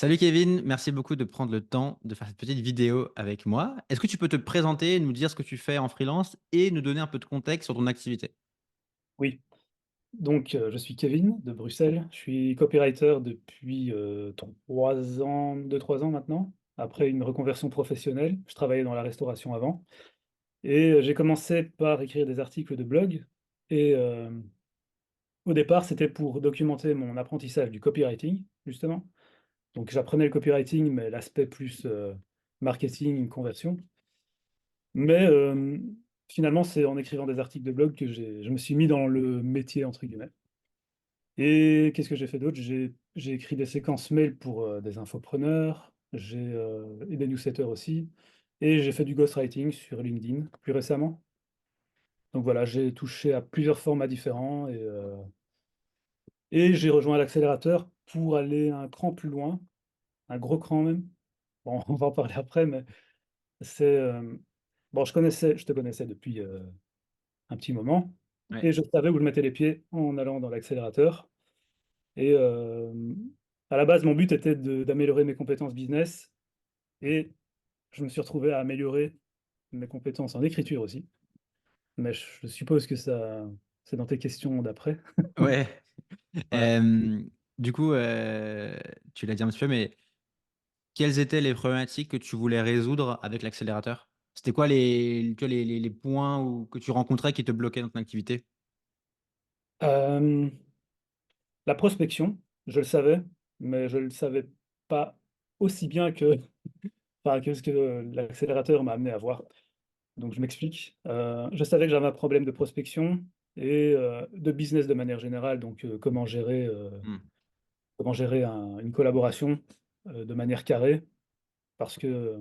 Salut Kevin, merci beaucoup de prendre le temps de faire cette petite vidéo avec moi. Est-ce que tu peux te présenter, nous dire ce que tu fais en freelance et nous donner un peu de contexte sur ton activité? Oui, donc je suis Kevin de Bruxelles. Je suis copywriter depuis, 3 ans, 2-3 ans maintenant, après une reconversion professionnelle. Je travaillais dans la restauration avant et j'ai commencé par écrire des articles de blog et au départ, c'était pour documenter mon apprentissage du copywriting, justement. Donc j'apprenais le copywriting, mais l'aspect plus, marketing, conversion. Mais finalement, c'est en écrivant des articles de blog que je me suis mis dans le «métier» entre guillemets. Et qu'est-ce que j'ai fait d'autre? J'ai écrit des séquences mail pour, des infopreneurs, et des newsletters aussi, et j'ai fait du ghostwriting sur LinkedIn plus récemment. Donc voilà, j'ai touché à plusieurs formats différents et j'ai rejoint l'accélérateur pour aller un cran plus loin, un gros cran même. Bon, on va en parler après, mais c'est, bon, je te connaissais depuis, un petit moment Ouais. et je savais où je mettais les pieds en allant dans l'accélérateur. Et à la base, mon but était d'améliorer mes compétences business et je me suis retrouvé à améliorer mes compétences en écriture aussi. Mais je suppose que ça c'est dans tes questions d'après? Ouais. Ouais. Euh, du coup, tu l'as dit un petit peu, mais quelles étaient les problématiques que tu voulais résoudre avec l'accélérateur? C'était quoi tu vois, les points que tu rencontrais qui te bloquaient dans ton activité? Hem, la prospection, je le savais, mais je le savais pas aussi bien que ce que l'accélérateur m'a amené à voir. Donc je m'explique. Je savais que j'avais un problème de prospection et de business de manière générale, donc Hmm. comment gérer une collaboration, de manière carrée. Parce que,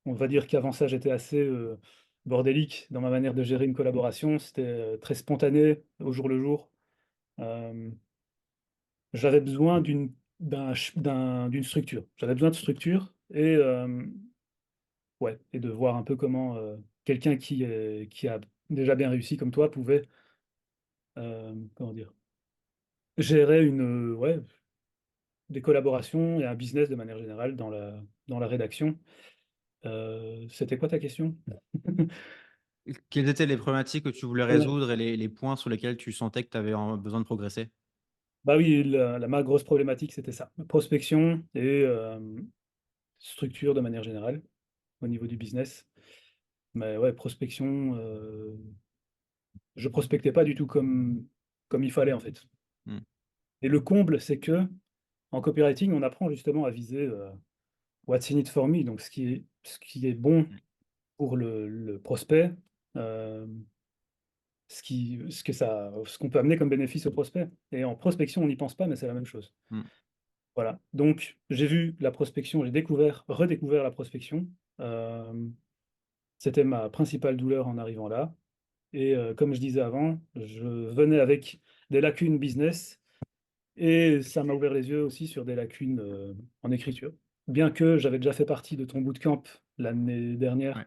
on va dire qu'avant ça, j'étais assez, bordélique dans ma manière de gérer une collaboration. C'était, très spontané, au jour le jour. Hem, j'avais besoin d'une structure. J'avais besoin de structure et ouais, et de voir un peu comment, quelqu'un qui a déjà bien réussi comme toi pouvait, comment dire? Gérer ouais, des collaborations et un business de manière générale dans la rédaction. C'était quoi ta question? Quelles étaient les problématiques que tu voulais Ouais. résoudre et les points sur lesquels tu sentais que tu avais besoin de progresser? Bah oui, ma grosse problématique, c'était ça. Prospection et structure de manière générale, au niveau du business. Mais ouais, prospection, je prospectais pas du tout comme il fallait, en fait. Hmm. Et le comble, c'est que en copywriting, on apprend justement à viser, what's in it for me, donc ce qui est bon pour le prospect, hem, ce qu'on peut amener comme bénéfice au prospect. Et en prospection, on n'y pense pas, mais c'est la même chose. Hmm. Voilà, donc j'ai vu la prospection, redécouvert la prospection. C'était ma principale douleur en arrivant là et comme je disais avant, je venais avec des lacunes business et ça m'a ouvert les yeux aussi sur des lacunes, en écriture. Bien que j'avais déjà fait partie de ton bootcamp l'année Ouais. dernière,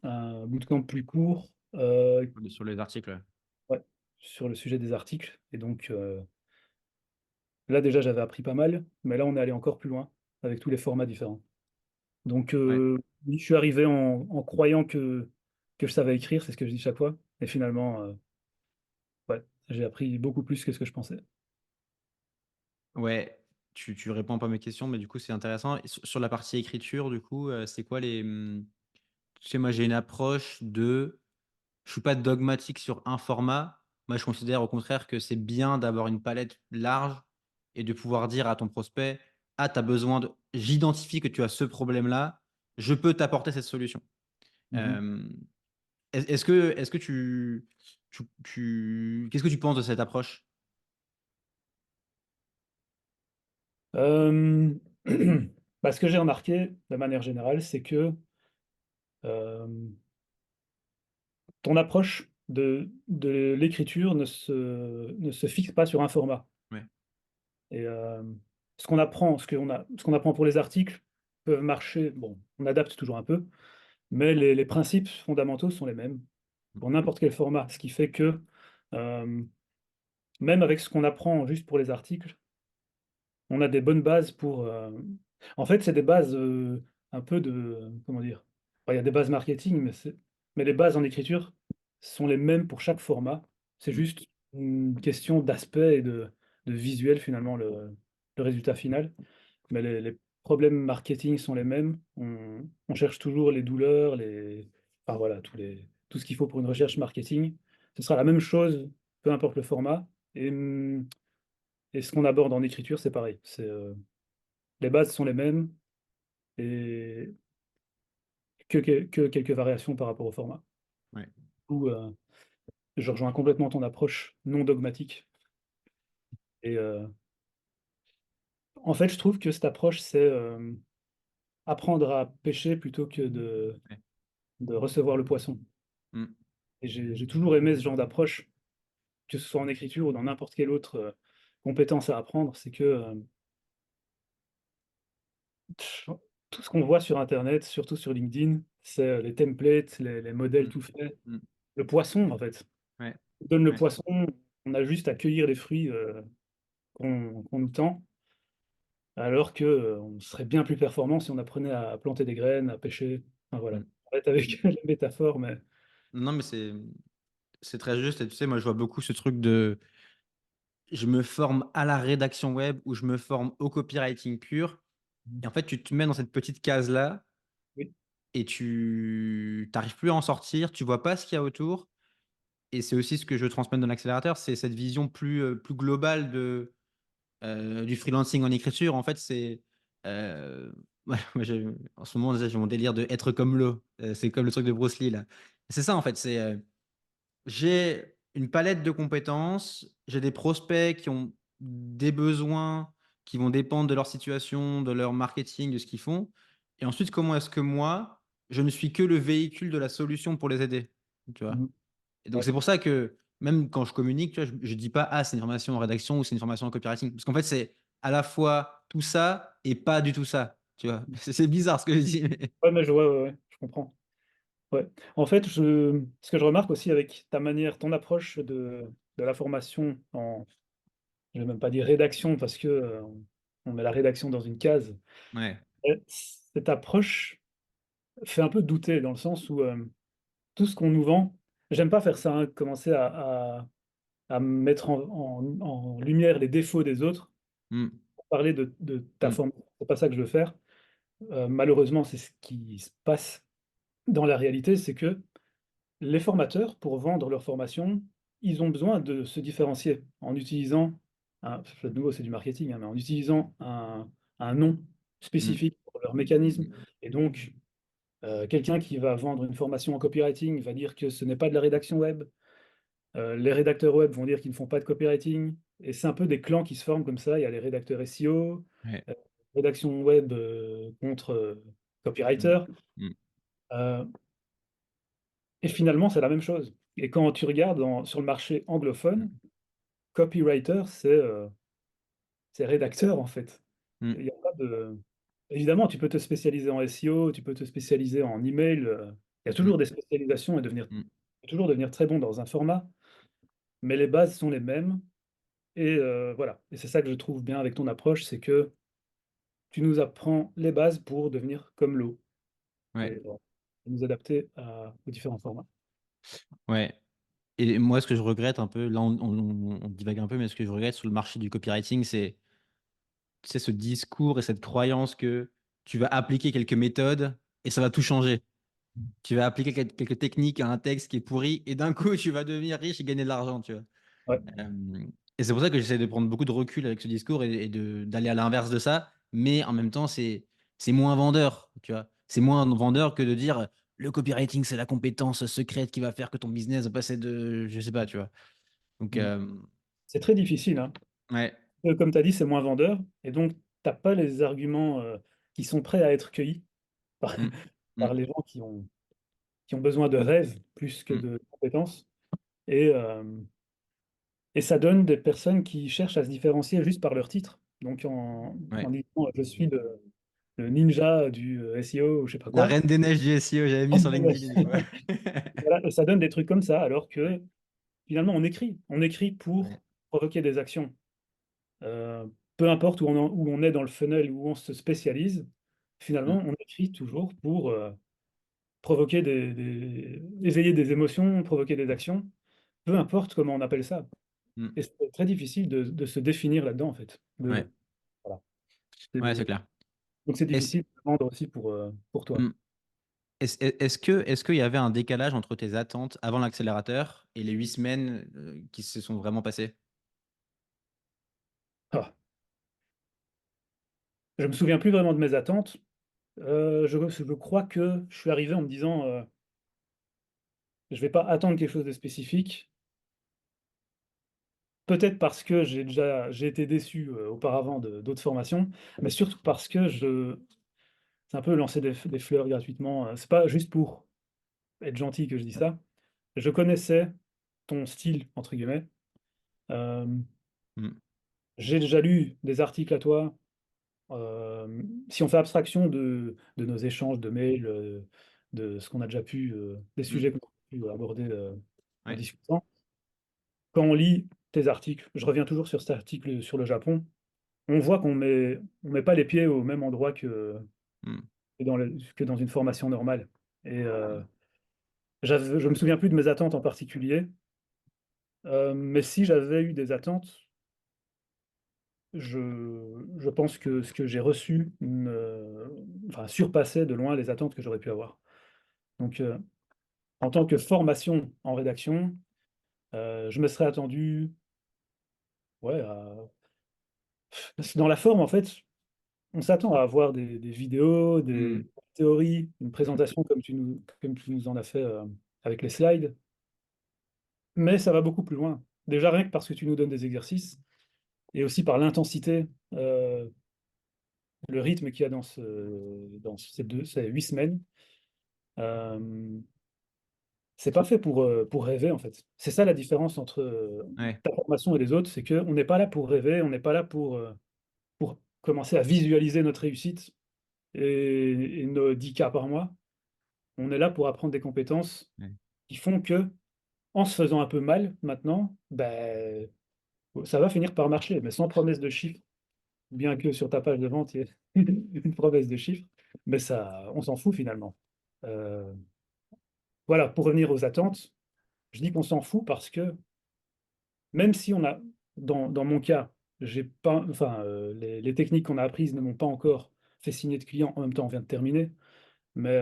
un bootcamp plus court, Sur les articles. Ouais. ouais, sur le sujet des articles et donc là déjà j'avais appris pas mal, mais là on est allé encore plus loin avec tous les formats différents. Donc Ouais. oui, je suis arrivé en croyant que je savais écrire, c'est ce que je dis chaque fois et finalement, ouais, j'ai appris beaucoup plus que ce que je pensais. Ouais, tu réponds pas à mes questions, mais du coup, c'est intéressant. Et sur la partie écriture, du coup, c'est quoi tu sais, moi, j'ai une approche je suis pas dogmatique sur un format. Moi, je considère au contraire que c'est bien d'avoir une palette large et de pouvoir dire à ton prospect, ah, tu as besoin j'identifie que tu as ce problème-là, je peux t'apporter cette solution. Mmh mh. Euh, est-ce que qu'est-ce que tu penses de cette approche? Bah, ce que j'ai remarqué de manière générale, c'est que, hem, ton approche de l'écriture ne se fixe pas sur un format Ouais, et ce qu'on apprend pour les articles peuvent marcher, bon, on adapte toujours un peu, mais les principes fondamentaux sont les mêmes pour n'importe quel format. Ce qui fait que, hem, même avec ce qu'on apprend juste pour les articles, on a des bonnes bases pour, en fait, c'est des bases, un peu de comment dire? Bah, il y a des bases marketing, mais les bases en écriture sont les mêmes pour chaque format. C'est Mmh, juste une question d'aspect et de visuel finalement le résultat final. Mais les problèmes marketing sont les mêmes. On cherche toujours les douleurs, enfin voilà, tout ce qu'il faut pour une recherche marketing. Ce sera la même chose, peu importe le format et ce qu'on aborde en écriture, c'est pareil. Les bases sont les mêmes et que quelques variations par rapport au format. ouais, Ou, je rejoins complètement ton approche non dogmatique et en fait, je trouve que cette approche, c'est, apprendre à pêcher plutôt que ouais. de recevoir le poisson Mmh, et j'ai toujours aimé ce genre d'approche, que ce soit en écriture ou dans n'importe quelle autre, compétence à apprendre. C'est que, tout ce qu'on voit sur internet, surtout sur LinkedIn, c'est, les templates, les modèles mmh, tout faits. mmh, Le poisson, en fait. ouais, On donne le ouais. poisson, on a juste à cueillir les fruits, qu'on nous tend, alors que, on serait bien plus performant si on apprenait à planter des graines, à pêcher. Enfin voilà. Mmh. Arrête avec les métaphores, mais Non, mais c'est très juste et tu sais, moi, je vois beaucoup ce truc de je me forme à la rédaction web ou je me forme au copywriting pur mmh, et en fait, tu te mets dans cette petite case-là oui. et tu arrives plus à en sortir, tu vois pas ce qu'il y a autour et c'est aussi ce que je veux transmettre dans l'accélérateur, c'est cette vision plus globale du freelancing en écriture. En fait, c'est, ouais, moi, en ce moment, j'ai mon délire de être comme l'eau, c'est comme le truc de Bruce Lee là. C'est ça en fait, c'est, j'ai une palette de compétences, j'ai des prospects qui ont des besoins qui vont dépendre de leur situation, de leur marketing, de ce qu'ils font. Et ensuite, comment est-ce que moi, je ne suis que le véhicule de la solution pour les aider, tu vois? Mmh. Et donc, Ouais. c'est pour ça que même quand je communique, tu vois, je dis pas, ah, c'est une formation en rédaction ou c'est une formation en copywriting. Parce qu'en fait, c'est à la fois tout ça et pas du tout ça, tu vois? C'est bizarre ce que je dis, mais. Ouais, mais je vois, ouais, ouais, je comprends. Ouais. En fait, ce que je remarque aussi avec ta manière, ton approche de la formation en je vais même pas dire rédaction parce que, on met la rédaction dans une case. Ouais. Cette approche fait un peu douter dans le sens où, tout ce qu'on nous vend j'aime pas faire ça, hein, commencer à mettre en lumière les défauts des autres, Mmh. parler de ta Mmh. forme. C'est pas ça que je veux faire. Malheureusement, c'est ce qui se passe dans la réalité, c'est que les formateurs, pour vendre leur formation, ils ont besoin de se différencier en utilisant de nouveau, c'est du marketing, hein, mais en utilisant un nom Mmh. spécifique pour leur mécanisme et donc quelqu'un qui va vendre une formation en copywriting va dire que ce n'est pas de la rédaction web. Les rédacteurs web vont dire qu'ils ne font pas de copywriting et c'est un peu des clans qui se forment comme ça. Il y a les rédacteurs SEO, Ouais. heu, rédaction web, contre, Mmh. copywriter, Mmh. heu et finalement, c'est la même chose et quand tu regardes sur le marché anglophone, Mmh. copywriter, c'est rédacteur, en fait. Mmh. Il y a pas de évidemment, tu peux te spécialiser en SEO, tu peux te spécialiser en email, il y a Mmh. toujours des spécialisations et Mmh. toujours devenir très bon dans un format, mais les bases sont les mêmes et voilà et c'est ça que je trouve bien avec ton approche, c'est que tu nous apprends les bases pour devenir comme l'eau Ouais. et nous adapter aux différents formats. Ouais. Et moi, ce que je regrette un peu, là, on divague un peu, mais ce que je regrette sur le marché du copywriting, c'est, tu sais, ce discours et cette croyance que tu vas appliquer quelques méthodes et ça va tout changer. Tu vas appliquer quelques techniques à un texte qui est pourri et d'un coup, tu vas devenir riche et gagner de l'argent, tu vois? Ouais. Et c'est pour ça que j'essaie de prendre beaucoup de recul avec ce discours et d'aller à l'inverse de ça, mais en même temps, c'est moins vendeur, tu vois? C'est moins vendeur que de dire: «Le copywriting, c'est la compétence secrète qui va faire que ton business va passer de» je sais pas, tu vois? Donc Mmh. C'est très difficile, hein. ouais. Comme tu as dit, c'est moins vendeur et donc tu as pas les arguments, qui sont prêts à être cueillis par Mmh. par Mmh. les gens qui ont besoin de rêves plus que Mmh. de compétences et et ça donne des personnes qui cherchent à se différencier juste par leur titre. Donc en Ouais. disant: «Je suis le ninja du, SEO» ou je sais pas La quoi. reine des neiges du SEO, j'avais mis sur LinkedIn une fois. Voilà et ça donne des trucs comme ça alors que finalement on écrit. On écrit Ouais. pour provoquer des actions. peu importe où on est dans le funnel, où on se spécialise, finalement, Mmh. on écrit toujours pour, provoquer des éveiller des émotions, provoquer des actions, peu importe comment on appelle ça. Mmh. Et c'est très difficile de se définir là-dedans, en fait. Ouais. Voilà. C'est Ouais, c'est des clair. Donc c'est Est-ce difficile de vendre aussi pour toi. mmh. Est-ce qu'il y avait un décalage entre tes attentes avant l'accélérateur et les 8 semaines, qui se sont vraiment passées? Ah, je me souviens plus vraiment de mes attentes. Je crois que je suis arrivé en me disant, «Je vais pas attendre quelque chose de spécifique». Peut-être parce que j'ai été déçu, auparavant de d'autres formations, mais surtout parce que je c'est un peu lancer des fleurs gratuitement, c'est pas juste pour être gentil que je dis ça. Je connaissais ton «style» entre guillemets, hem, Mmh. j'ai déjà lu des articles à toi. Si on fait abstraction de nos échanges de mails, de ce qu'on a déjà pu, des Mmh. sujets qu'on a pu aborder, en Ouais. discutant. Quand on lit tes articles, je reviens toujours sur cet article sur le Japon, on voit on met pas les pieds au même endroit Mmh. que dans une formation normale et Mmh. je me souviens plus de mes attentes en particulier, mais si j'avais eu des attentes, je pense que ce que j'ai reçu enfin surpassait de loin les attentes que j'aurais pu avoir. Donc, en tant que formation en rédaction, je me serais attendu, ouais, à parce que dans la forme, en fait, on s'attend à avoir des vidéos, Mmh. des théories, une Mmh. présentation comme tu nous en as fait, avec les slides, mais ça va beaucoup plus loin. Déjà, rien que parce que tu nous donnes des exercices et aussi par l'intensité, le rythme qu'il y a dans ces 8 semaines, hem c'est pas fait pour rêver, en fait. C'est ça la différence entre, Ouais. ta formation et les autres, c'est qu'on n'est pas là pour rêver, on n'est pas là pour commencer à visualiser notre réussite et nos 10 cas par mois. On est là pour apprendre des compétences Ouais. qui font qu'en se faisant un peu mal maintenant, ça va finir par marcher, mais sans promesse de chiffre, bien que sur ta page de vente, il y ait une promesse de chiffre, mais ça on s'en fout finalement. Heu, voilà, pour revenir aux attentes, je dis qu'on s'en fout parce que même si on a dans mon cas, j'ai pas enfin, les techniques qu'on a apprises ne m'ont pas encore fait signer de clients. En même temps, on vient de terminer, mais,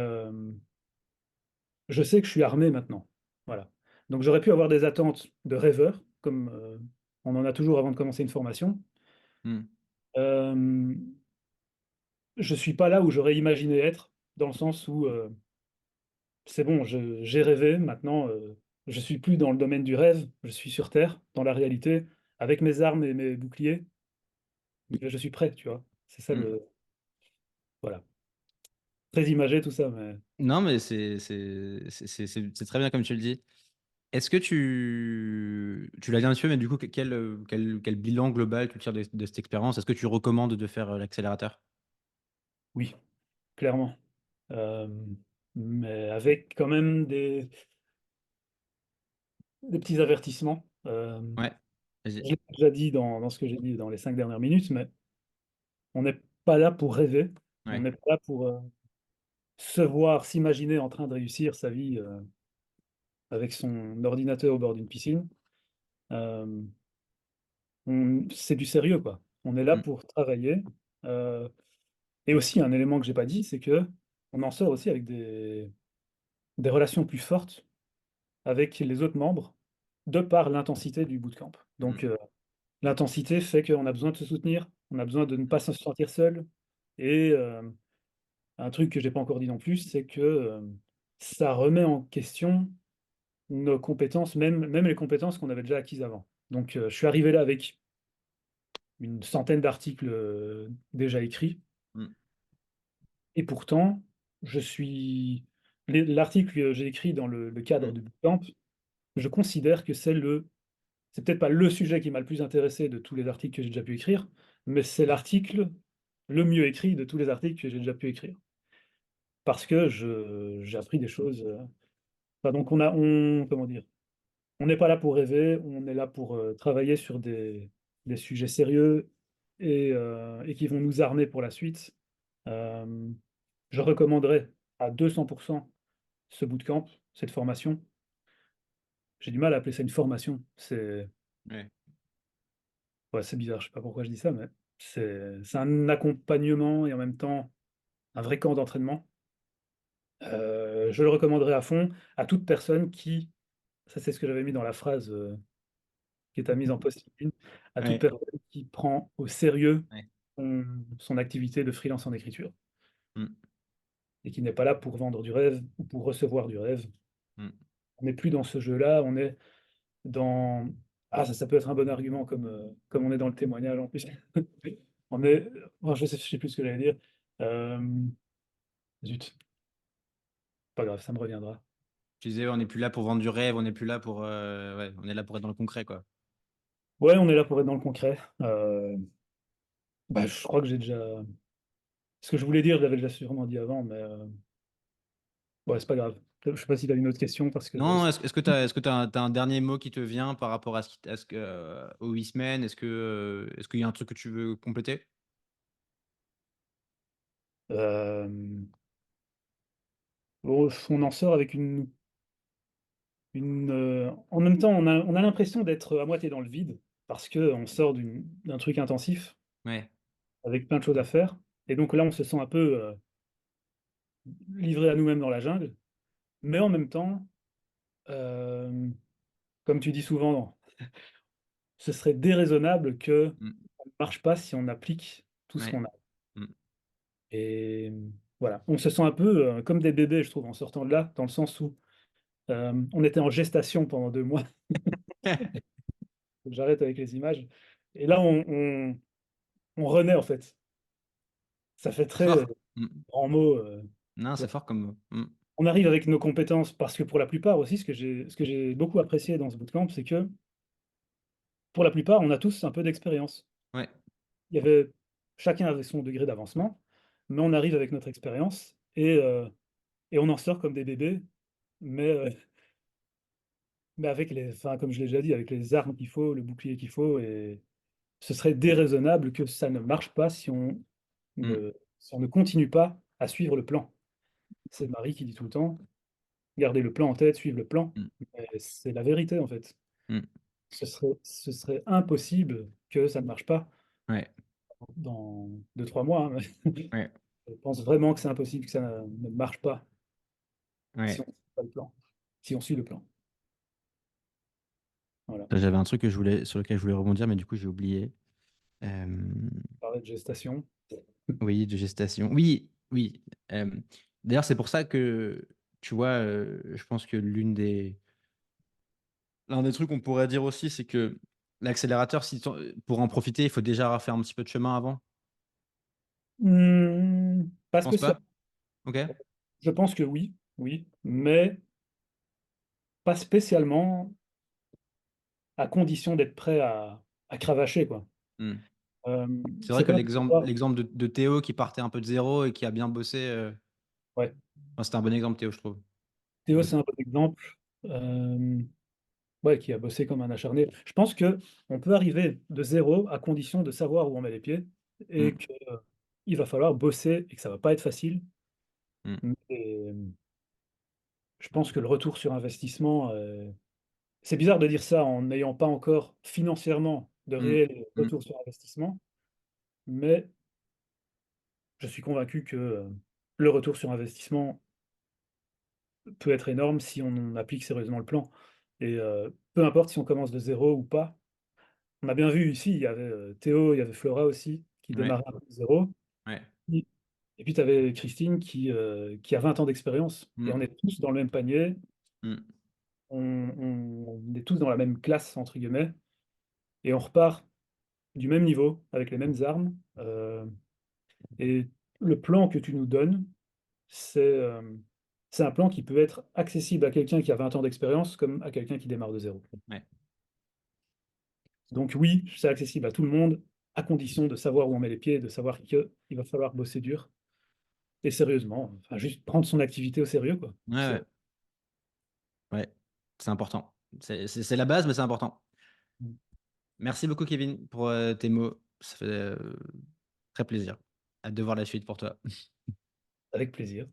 je sais que je suis armé maintenant. Voilà. Donc j'aurais pu avoir des attentes de rêveur, comme, on en a toujours avant de commencer une formation. Mmh. Hem, je suis pas là où j'aurais imaginé être, dans le sens où, c'est bon, je j'ai rêvé, maintenant, je suis plus dans le domaine du rêve, je suis sur terre, dans la réalité, avec mes armes et mes boucliers. Je suis prêt, tu vois? C'est ça Mmh. le voilà. Très imagé tout ça, mais Non, mais c'est très bien comme tu le dis. Est-ce que tu l'as dit un petit peu, mais du coup, quel bilan global tu tires de cette expérience? Est-ce que tu recommandes de faire, l'accélérateur? oui, clairement. Mais avec quand même des petits avertissements. Ouais, vas-y. Je l'ai déjà dit dans ce que j'ai dit dans les 5 dernières minutes, mais on n'est pas là pour rêver, on Ouais. n'est pas là pour, se voir, s'imaginer en train de réussir sa vie, avec son ordinateur au bord d'une piscine. Hem, on c'est du sérieux, quoi. On est là Mmh. pour travailler, heu et aussi un élément que j'ai pas dit, c'est qu'on en sort aussi avec des relations plus fortes avec les autres membres, de par l'intensité du bootcamp. Mmh. Donc, l'intensité fait qu'on a besoin de se soutenir, on a besoin de ne pas Mmh. se sentir seul et un truc que j'ai pas encore dit non plus, c'est que, ça remet en question nos compétences, même les compétences qu'on avait déjà acquises avant. Donc, je suis arrivé là avec une centaine d'articles, déjà écrits Mmh. et pourtant, je suis l'article que j'ai écrit dans le cadre Mmh. du bootcamp, je considère que c'est peut-être pas le sujet qui m'a le plus intéressé de tous les articles que j'ai déjà pu écrire, mais c'est l'article le mieux écrit de tous les articles que j'ai déjà pu écrire. Parce que je j'ai appris des choses, enfin donc on comment dire? On n'est pas là pour rêver, on est là pour, travailler sur des sujets sérieux et qui vont nous armer pour la suite, je recommanderais à 200 ce bootcamp, cette formation. J'ai du mal à appeler ça une formation. C'est Ouais. ouais, c'est bizarre, je sais pas pourquoi je dis ça, mais c'est un accompagnement et en même temps un vrai camp d'entraînement. Je le recommanderais à fond à toute personne qui ça c'est ce que j'avais mis dans la phrase, qui est ta mise en post-it, à toute Ouais. personne qui prend au sérieux Ouais. son activité de freelance en écriture Mmh. et qui n'est pas là pour vendre du rêve ou pour recevoir du rêve. Mmh. On n'est plus dans ce jeu-là, on est dans ça peut être un bon argument comme on est dans le témoignage en plus. On est oh je sais plus ce que j'allais dire. Hem, Zut, pas grave, ça me reviendra. Tu disais, on n'est plus là pour vendre du rêve, on n'est plus là pour, ouais, on est là pour être dans le concret, quoi. Ouais, on est là pour être dans le concret. Je crois que j'ai déjà ce que je voulais dire, je l'avais déjà sûrement dit avant, mais ouais, c'est pas grave. Je sais pas si tu as une autre question parce que Non, est-ce que tu as un dernier mot qui te vient par rapport à ce que, aux 8 semaines? Est-ce qu'il y a un truc que tu veux compléter? hem, on en sort avec en même temps, on a l'impression d'être à moitié dans le vide parce qu'on sort d'un truc intensif Ouais. avec plein de choses à faire et donc là, on se sent un peu, livrés à nous-mêmes dans la jungle, mais en même temps, hem, comme tu dis souvent, ce serait déraisonnable que Mmh. ça ne marche pas si on applique tout ce Ouais. qu'on a Mmh. et voilà. On se sent un peu, comme des bébés, je trouve, en sortant de là, dans le sens où, on était en gestation pendant 2 mois. Faut que j'arrête avec les images et là, on renaît, en fait. Ça fait C'est très, fort. Mmh. grand mot, Non, tu c'est vois? fort comme mot. Mmh. On arrive avec nos compétences parce que pour la plupart aussi, ce que j'ai beaucoup apprécié dans ce bootcamp, c'est que, pour la plupart, on a tous un peu d'expérience. Ouais. Il y avait chacun avait son degré d'avancement, mais on arrive avec notre expérience et on en sort comme des bébés, mais avec comme je l'ai déjà dit, avec les armes qu'il faut, le bouclier qu'il faut et ce serait déraisonnable que ça ne marche pas Mmh. si on ne continue pas à suivre le plan. C'est Marie qui dit tout le temps: «Gardez le plan en tête, suivre le plan». Mmh. Mais c'est la vérité, en fait. Mmh. Ce serait impossible que ça ne marche pas Ouais. dans 2 3 mois, hein. Ouais. Je pense vraiment que c'est impossible que ça ne marche pas si Ouais. on suit pas le plan, si on suit le plan. Voilà, J'avais un truc sur lequel je voulais rebondir, mais du coup, j'ai oublié. Hem, parler de gestation. oui, de gestation. Oui, oui. D'ailleurs, c'est pour ça que, tu vois, je pense que l'un des trucs qu'on pourrait dire aussi, c'est que l'accélérateur, si tu pour en profiter, il faut déjà avoir fait un petit peu de chemin avant? Pas Tu penses spécialement. pas? OK. Je pense que oui, oui, mais pas spécialement, à condition d'être prêt à cravacher, quoi. Mmh. C'est vrai C'est que pas pour autant l'exemple de Théo qui partait un peu de zéro et qui a bien bossé, ouais, enfin, c'était un bon exemple Théo, je trouve. Théo, De c'est un bon exemple, ouais, qui a bossé comme un acharné. Je pense qu'on peut arriver de zéro à condition de savoir où on met les pieds et mmh, qu'il va falloir bosser et que ça va pas être facile, mmh, mais je pense que le retour sur investissement, c'est bizarre de dire ça en n'ayant pas encore financièrement de mmh, réel mmh, retour sur investissement, mais je suis convaincu que, le retour sur investissement peut être énorme si on applique sérieusement le plan et peu importe si on commence de zéro ou pas. On a bien vu ici, il y avait, Théo, il y avait Flora aussi qui ouais, démarrait un peu de zéro. ouais, Et puis tu avais Christine qui a 20 ans d'expérience et mmh, on est tous dans le même panier, mmh, on est tous dans la même «classe» entre guillemets et on repart du même niveau avec les mêmes armes, et le plan que tu nous donnes, c'est un plan qui peut être accessible à quelqu'un qui a 20 ans d'expérience comme à quelqu'un qui démarre de zéro. ouais. Donc oui, c'est accessible à tout le monde, à condition de savoir où on met les pieds, de savoir qu'il va falloir bosser dur et sérieusement, enfin juste prendre son activité au sérieux, quoi. Ouais, C'est ouais, ouais, c'est important. C'est la base, mais c'est important. mmh. Merci beaucoup Kevin pour, tes mots. Ça fait, très plaisir. Hâte de voir la suite pour toi. Avec plaisir.